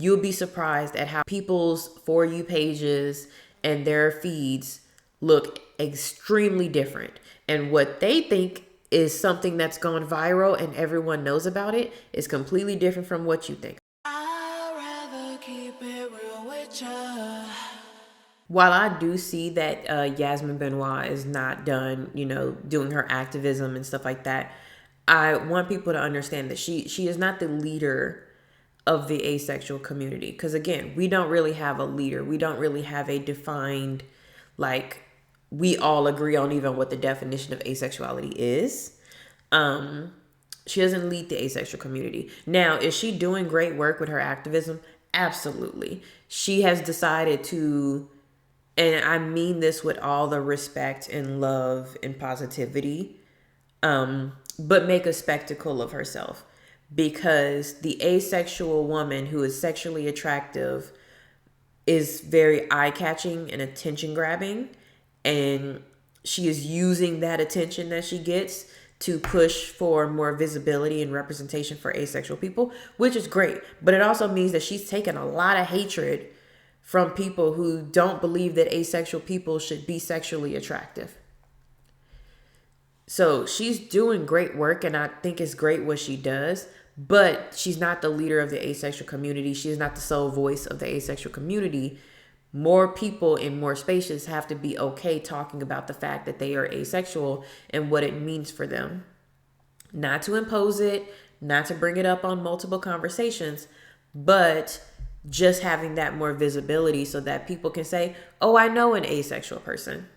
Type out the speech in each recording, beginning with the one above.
You'll be surprised at how people's For You pages and their feeds look extremely different. And what they think is something that's gone viral and everyone knows about it is completely different from what you think. I'd rather keep it real with ya. While I do see that Yasmin Benoit is not done, doing her activism and stuff like that, I want people to understand that she is not the leader of the asexual community. Because again, we don't really have a leader. We don't really have a defined, like, we all agree on even what the definition of asexuality is. She doesn't lead the asexual community. Now, is she doing great work with her activism? Absolutely. She has decided to, and I mean this with all the respect and love and positivity, but make a spectacle of herself. Because the asexual woman who is sexually attractive is very eye-catching and attention-grabbing. And she is using that attention that she gets to push for more visibility and representation for asexual people, which is great. But it also means that she's taken a lot of hatred from people who don't believe that asexual people should be sexually attractive. So she's doing great work, and I think it's great what she does, but she's not the leader of the asexual community. She is not the sole voice of the asexual community. More people in more spaces have to be okay talking about the fact that they are asexual and what it means for them. Not to impose it, not to bring it up on multiple conversations, but just having that more visibility so that people can say, oh, I know an asexual person,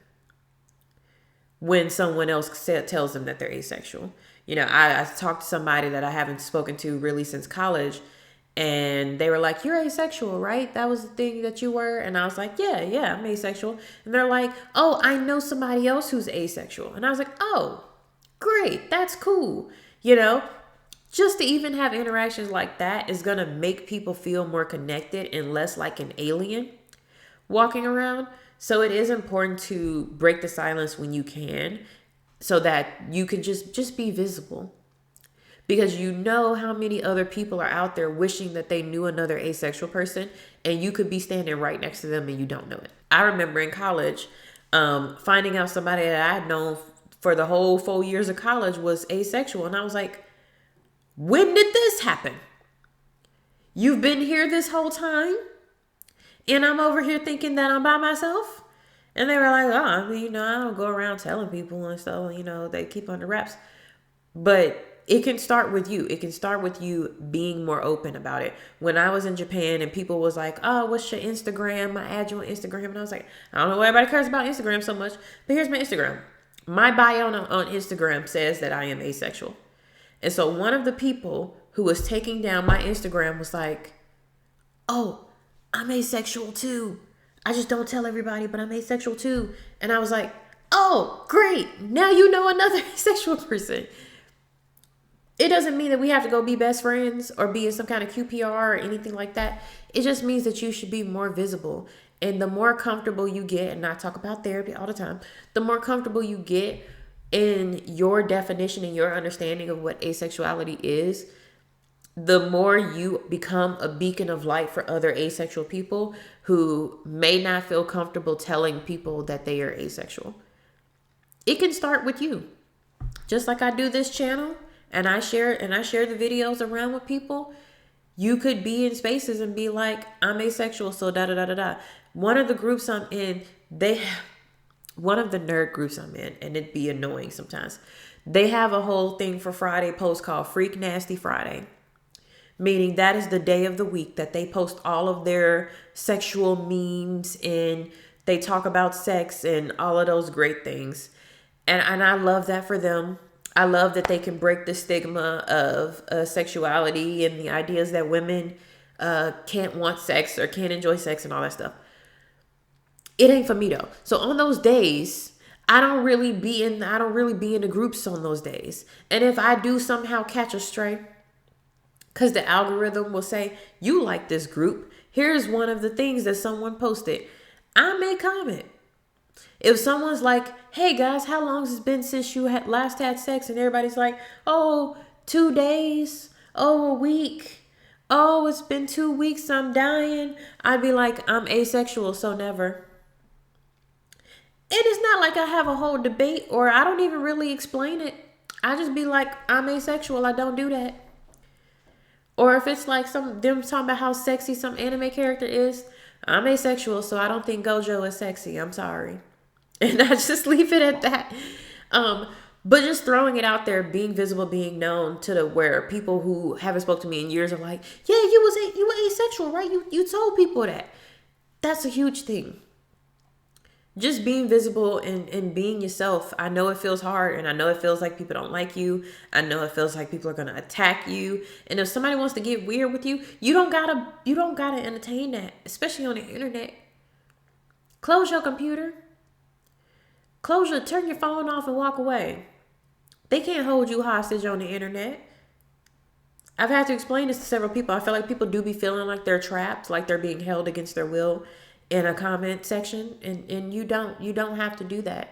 when someone else tells them that they're asexual. I talked to somebody that I haven't spoken to really since college, and they were like, you're asexual, right? That was the thing that you were? And I was like, yeah, I'm asexual. And they're like, oh, I know somebody else who's asexual. And I was like, oh, great, that's cool. Just to even have interactions like that is going to make people feel more connected and less like an alien walking around. So it is important to break the silence when you can, so that you can just be visible. Because you know how many other people are out there wishing that they knew another asexual person, and you could be standing right next to them and you don't know it. I remember in college, finding out somebody that I had known for the whole 4 years of college was asexual. And I was like, when did this happen? You've been here this whole time? And I'm over here thinking that I'm by myself? And they were like, oh, I don't go around telling people and stuff, they keep under wraps. But it can start with you. It can start with you being more open about it. When I was in Japan and people was like, oh, what's your Instagram? I add you on Instagram. And I was like, I don't know why everybody cares about Instagram so much, but here's my Instagram. My bio on Instagram says that I am asexual. And so one of the people who was taking down my Instagram was like, oh, I'm asexual too. I just don't tell everybody, but I'm asexual too. And I was like, oh, great. Now you know another asexual person. It doesn't mean that we have to go be best friends or be in some kind of QPR or anything like that. It just means that you should be more visible. And the more comfortable you get, and I talk about therapy all the time, the more comfortable you get in your definition and your understanding of what asexuality is, the more you become a beacon of light for other asexual people who may not feel comfortable telling people that they are asexual. It can start with you. Just like I do this channel and I share the videos around with people, you could be in spaces and be like, I'm asexual, so da da da da da. One of the groups I'm in, one of the nerd groups I'm in, and it'd be annoying sometimes, they have a whole thing for Friday post called Freak Nasty Friday. Meaning that is the day of the week that they post all of their sexual memes and they talk about sex and all of those great things. And I love that for them. I love that they can break the stigma of sexuality and the ideas that women can't want sex or can't enjoy sex and all that stuff. It ain't for me though. So on those days, I don't really be in the groups on those days. And if I do somehow catch a stray, because the algorithm will say, you like this group, here's one of the things that someone posted, I may comment. If someone's like, hey guys, how long has it been since you last had sex? And everybody's like, oh, 2 days, oh, a week, Oh, it's been 2 weeks, I'm dying. I'd be like, I'm asexual, so never. It is not like I have a whole debate or I don't even really explain it. I just be like, I'm asexual, I don't do that. Or if it's like them talking about how sexy some anime character is, I'm asexual, so I don't think Gojo is sexy. I'm sorry. And I just leave it at that. Um, but just throwing it out there, being visible, being known to the where people who haven't spoke to me in years are like, yeah, you were asexual, right? You told people that. That's a huge thing. Just being visible and being yourself. I know it feels hard and I know it feels like people don't like you. I know it feels like people are gonna attack you. And if somebody wants to get weird with you, you don't gotta entertain that, especially on the internet. Close your computer. Turn your phone off and walk away. They can't hold you hostage on the internet. I've had to explain this to several people. I feel like people do be feeling like they're trapped, like they're being held against their will in a comment section, and you don't have to do that.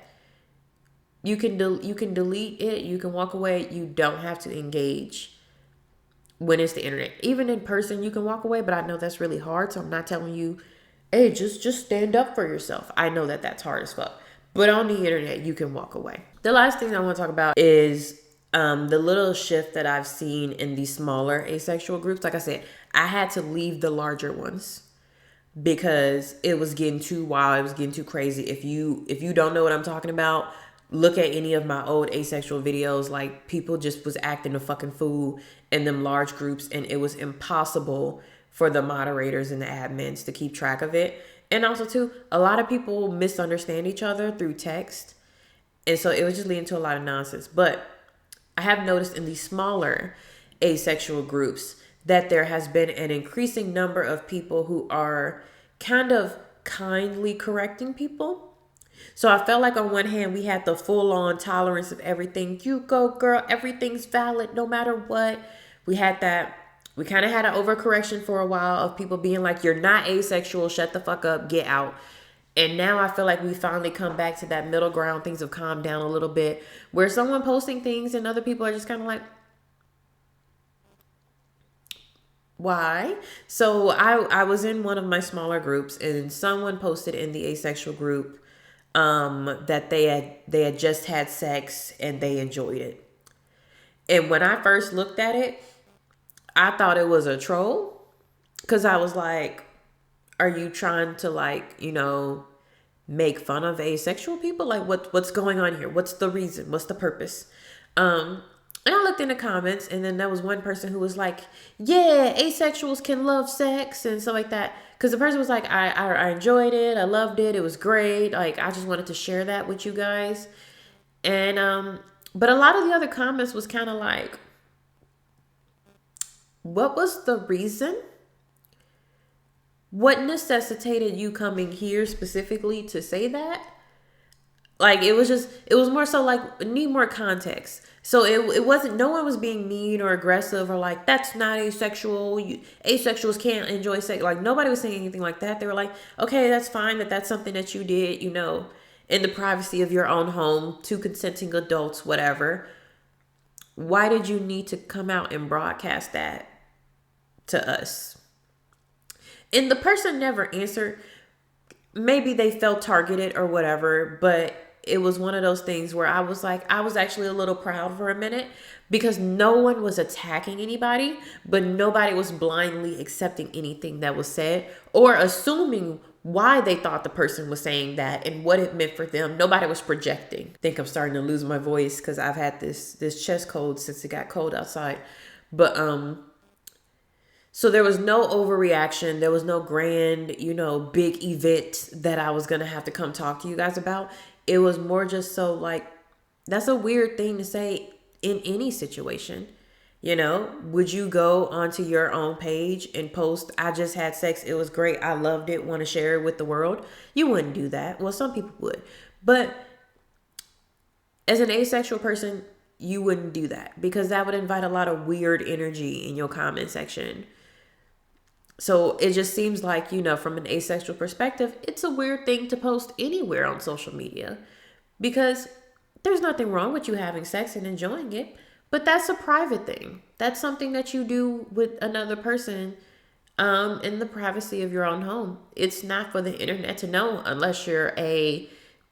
You can delete it. You can walk away. You don't have to engage when it's the internet. Even in person, you can walk away, but I know that's really hard. So I'm not telling you, hey, just stand up for yourself. I know that that's hard as fuck. But on the internet, you can walk away. The last thing I want to talk about is the little shift that I've seen in these smaller asexual groups. Like I said, I had to leave the larger ones because it was getting too wild. It was getting too crazy. If you don't know what I'm talking about, look at any of my old asexual videos. Like, people just was acting a fucking fool in them large groups, and it was impossible for the moderators and the admins to keep track of it. And also too, a lot of people misunderstand each other through text. And so it was just leading to a lot of nonsense. But I have noticed in these smaller asexual groups that there has been an increasing number of people who are kind of kindly correcting people. So I felt like on one hand, we had the full on tolerance of everything. You go, girl, everything's valid no matter what. We had that. We kind of had an overcorrection for a while of people being like, you're not asexual, shut the fuck up, get out. And now I feel like we finally come back to that middle ground. Things have calmed down a little bit where someone posting things and other people are just kind of like, why? So I was in one of my smaller groups and someone posted in the asexual group that they had just had sex and they enjoyed it. And when I first looked at it, I thought it was a troll because I was like, are you trying to, like, make fun of asexual people? Like, what's going on here? What's the reason? What's the purpose? And I looked in the comments, and then there was one person who was like, yeah, asexuals can love sex and stuff like that. Because the person was like, I enjoyed it. I loved it. It was great. Like, I just wanted to share that with you guys. And, but a lot of the other comments was kind of like, what was the reason? What necessitated you coming here specifically to say that? Like, it was more so like, need more context. So it wasn't, no one was being mean or aggressive or like, that's not asexual. Asexuals can't enjoy sex. Like, nobody was saying anything like that. They were like, okay, that's fine that's something that you did, in the privacy of your own home, two consenting adults, whatever. Why did you need to come out and broadcast that to us? And the person never answered. Maybe they felt targeted or whatever, but it was one of those things where I was like, I was actually a little proud for a minute because no one was attacking anybody, but nobody was blindly accepting anything that was said or assuming why they thought the person was saying that and what it meant for them. Nobody was projecting. I think I'm starting to lose my voice because I've had this chest cold since it got cold outside. But so there was no overreaction. There was no grand, big event that I was going to have to come talk to you guys about. It was more just so like, that's a weird thing to say in any situation. Would you go onto your own page and post, I just had sex, it was great, I loved it, want to share it with the world? You wouldn't do that. Well, some people would. But as an asexual person, you wouldn't do that because that would invite a lot of weird energy in your comment section. So it just seems like, from an asexual perspective, it's a weird thing to post anywhere on social media because there's nothing wrong with you having sex and enjoying it, but that's a private thing. That's something that you do with another person in the privacy of your own home. It's not for the internet to know unless you're a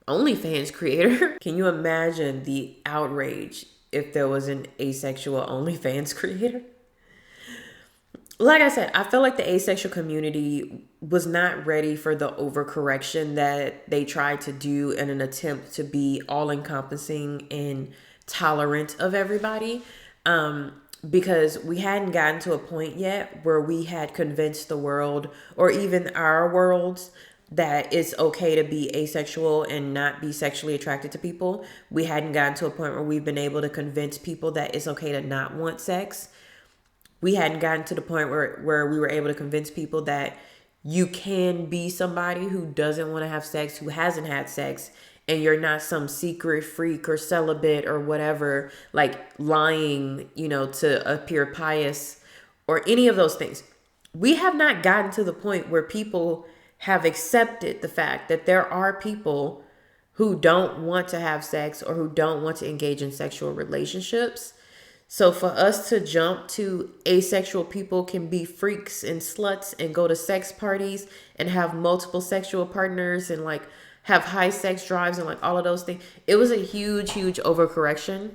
OnlyFans creator. Can you imagine the outrage if there was an asexual OnlyFans creator? Like I said, I feel like the asexual community was not ready for the overcorrection that they tried to do in an attempt to be all encompassing and tolerant of everybody. Because we hadn't gotten to a point yet where we had convinced the world or even our worlds that it's okay to be asexual and not be sexually attracted to people. We hadn't gotten to a point where we've been able to convince people that it's okay to not want sex. We hadn't gotten to the point where we were able to convince people that you can be somebody who doesn't want to have sex, who hasn't had sex, and you're not some secret freak or celibate or whatever, like lying, to appear pious or any of those things. We have not gotten to the point where people have accepted the fact that there are people who don't want to have sex or who don't want to engage in sexual relationships. So for us to jump to asexual people can be freaks and sluts and go to sex parties and have multiple sexual partners and like have high sex drives and like all of those things. It was a huge, huge overcorrection.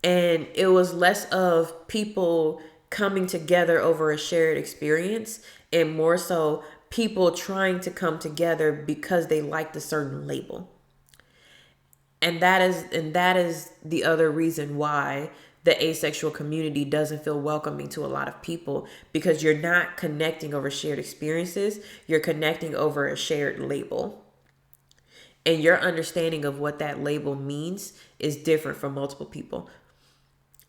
And it was less of people coming together over a shared experience and more so people trying to come together because they liked a certain label. And that is the other reason why the asexual community doesn't feel welcoming to a lot of people, because you're not connecting over shared experiences. You're connecting over a shared label. And your understanding of what that label means is different from multiple people.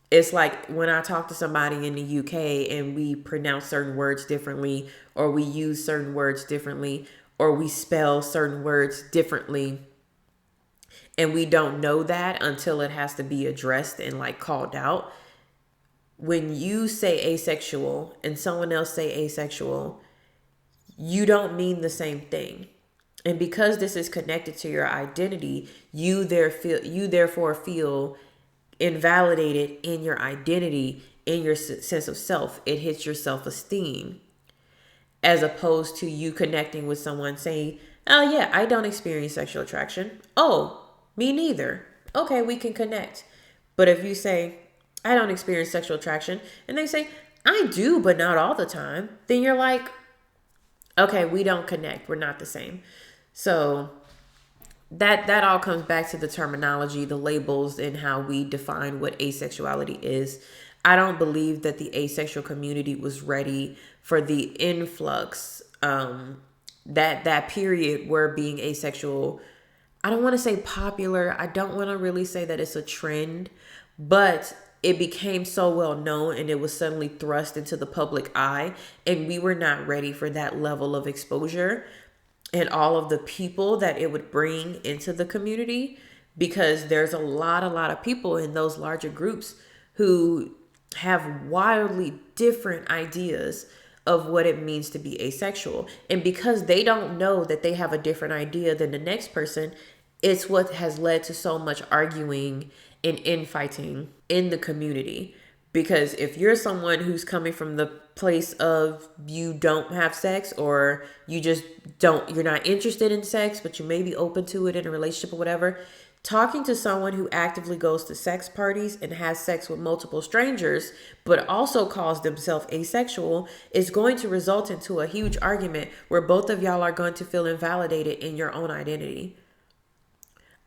It's like when I talk to somebody in the UK and we pronounce certain words differently, or we use certain words differently, or we spell certain words differently. And we don't know that until it has to be addressed and like called out. When you say asexual and someone else say asexual, you don't mean the same thing. And because this is connected to your identity, you therefore feel invalidated in your identity, in your sense of self. It hits your self-esteem. As opposed to you connecting with someone saying, oh yeah, I don't experience sexual attraction. Oh, me neither. Okay, we can connect. But if you say, I don't experience sexual attraction, and they say, I do, but not all the time, then you're like, okay, we don't connect. We're not the same. So that all comes back to the terminology, the labels, and how we define what asexuality is. I don't believe that the asexual community was ready for the influx, that period where being asexual, I don't want to say popular. I don't want to really say that it's a trend, but it became so well known and it was suddenly thrust into the public eye. And we were not ready for that level of exposure and all of the people that it would bring into the community, because there's a lot of people in those larger groups who have wildly different ideas of what it means to be asexual. And because they don't know that they have a different idea than the next person, it's what has led to so much arguing and infighting in the community. Because if you're someone who's coming from the place of you don't have sex, or you're not interested in sex, but you may be open to it in a relationship or whatever, talking to someone who actively goes to sex parties and has sex with multiple strangers, but also calls themselves asexual, is going to result into a huge argument where both of y'all are going to feel invalidated in your own identity.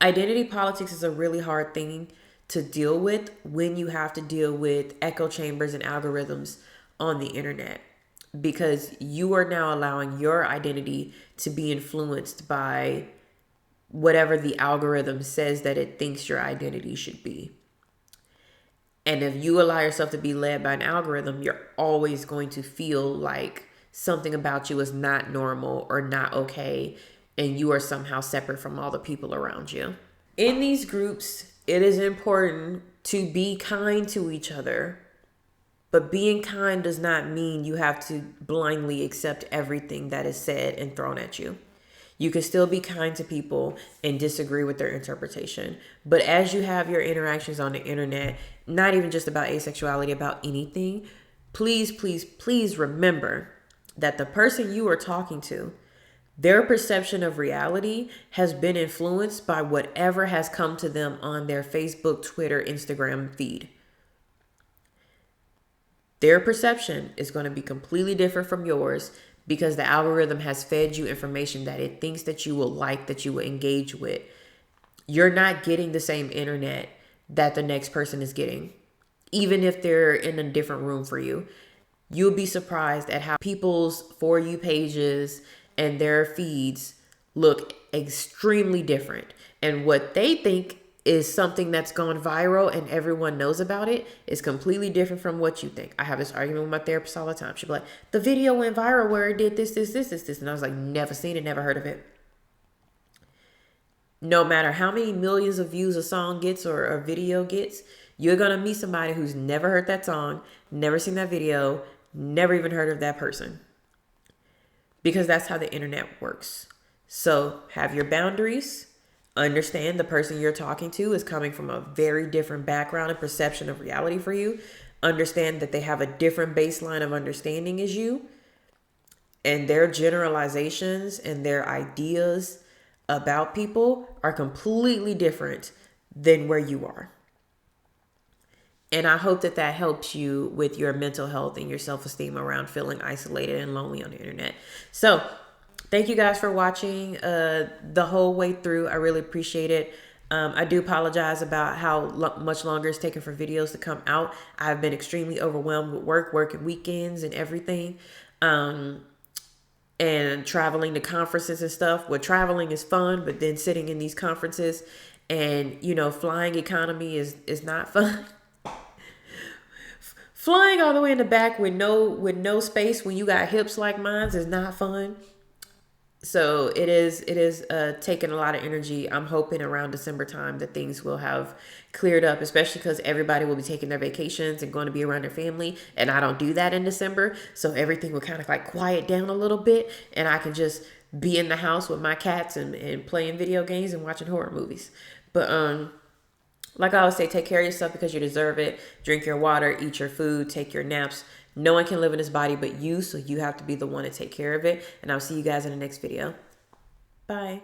Identity politics is a really hard thing to deal with when you have to deal with echo chambers and algorithms on the internet, because you are now allowing your identity to be influenced by whatever the algorithm says that it thinks your identity should be. And if you allow yourself to be led by an algorithm, you're always going to feel like something about you is not normal or not okay, and you are somehow separate from all the people around you. In these groups, it is important to be kind to each other, but being kind does not mean you have to blindly accept everything that is said and thrown at you. You can still be kind to people and disagree with their interpretation. But as you have your interactions on the internet, not even just about asexuality, about anything, please, please, please remember that the person you are talking to, their perception of reality has been influenced by whatever has come to them on their Facebook, Twitter, Instagram feed. Their perception is going to be completely different from yours because the algorithm has fed you information that it thinks that you will like, that you will engage with. You're not getting the same internet that the next person is getting, even if they're in a different room for you. You'll be surprised at how people's For You pages and their feeds look extremely different. And what they think is something that's gone viral and everyone knows about it is completely different from what you think. I have this argument with my therapist all the time. She'll be like, the video went viral where it did this. And I was like, never seen it, never heard of it. No matter how many millions of views a song gets or a video gets, you're going to meet somebody who's never heard that song, never seen that video, never even heard of that person. Because that's how the internet works. So have your boundaries. Understand the person you're talking to is coming from a very different background and perception of reality for you. Understand that they have a different baseline of understanding as you. And their generalizations and their ideas about people are completely different than where you are. And I hope that that helps you with your mental health and your self-esteem around feeling isolated and lonely on the internet. So thank you guys for watching the whole way through. I really appreciate it. I do apologize about how much longer it's taken for videos to come out. I've been extremely overwhelmed with work and weekends and everything. And traveling to conferences and stuff. Well, traveling is fun, but then sitting in these conferences and, flying economy is not fun. Flying all the way in the back with no space when you got hips like mine is not fun. So it is taking a lot of energy. I'm hoping around December time that things will have cleared up, especially because everybody will be taking their vacations and going to be around their family. And I don't do that in December. So everything will kind of like quiet down a little bit. And I can just be in the house with my cats and playing video games and watching horror movies. But like I always say, take care of yourself because you deserve it. Drink your water, eat your food, take your naps. No one can live in this body but you, so you have to be the one to take care of it. And I'll see you guys in the next video. Bye.